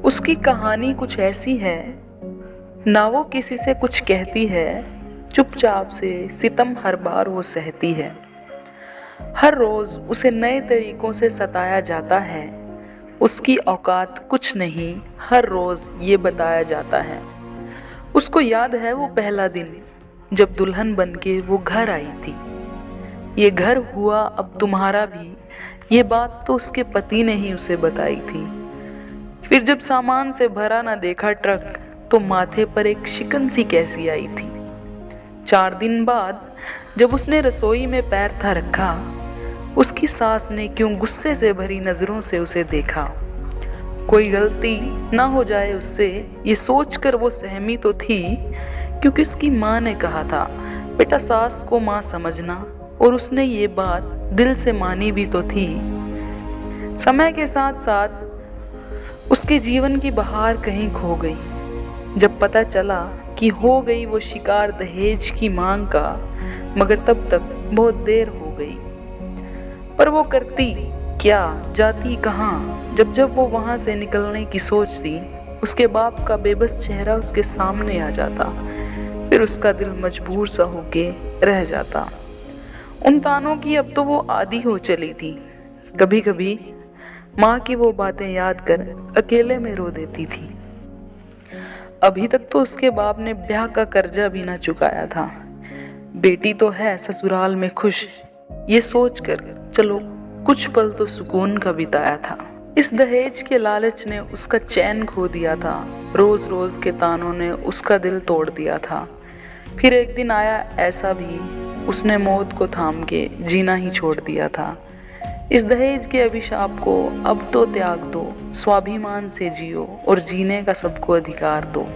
उसकी कहानी कुछ ऐसी है, ना वो किसी से कुछ कहती है, चुपचाप से सितम हर बार वो सहती है। हर रोज उसे नए तरीकों से सताया जाता है, उसकी औकात कुछ नहीं, हर रोज ये बताया जाता है। उसको याद है वो पहला दिन जब दुल्हन बनके वो घर आई थी। ये घर हुआ अब तुम्हारा भी, ये बात तो उसके पति ने ही उसे बताई थी। फिर जब सामान से भरा ना देखा ट्रक, तो माथे पर एक शिकन सी कैसी आई थी। 4 दिन बाद जब उसने रसोई में पैर था रखा, उसकी सास ने क्यों गुस्से से भरी नजरों से उसे देखा। कोई गलती ना हो जाए उससे, ये सोचकर वो सहमी तो थी, क्योंकि उसकी माँ ने कहा था बेटा सास को माँ समझना, और उसने ये बात दिल से मानी भी तो थी। समय के साथ साथ उसके जीवन की बहार कहीं खो गई। जब पता चला कि हो गई वो शिकार दहेज की मांग का, मगर तब तक बहुत देर हो गई। पर वो करती क्या, जाती कहाँ? जब वो वहां से निकलने की सोचती, उसके बाप का बेबस चेहरा उसके सामने आ जाता। फिर उसका दिल मजबूर सा होके रह जाता। उन तानों की अब तो वो आदी हो चली थी। कभी कभी माँ की वो बातें याद कर अकेले में रो देती थी। अभी तक तो उसके बाप ने ब्याह का कर्जा भी ना चुकाया था। बेटी तो है ससुराल में खुश, ये सोचकर चलो कुछ पल तो सुकून का बिताया था। इस दहेज के लालच ने उसका चैन खो दिया था। रोज रोज के तानों ने उसका दिल तोड़ दिया था। फिर एक दिन आया ऐसा भी, उसने मौत को थाम के जीना ही छोड़ दिया था। इस दहेज के अभिशाप को अब तो त्याग दो, स्वाभिमान से जियो और जीने का सबको अधिकार दो।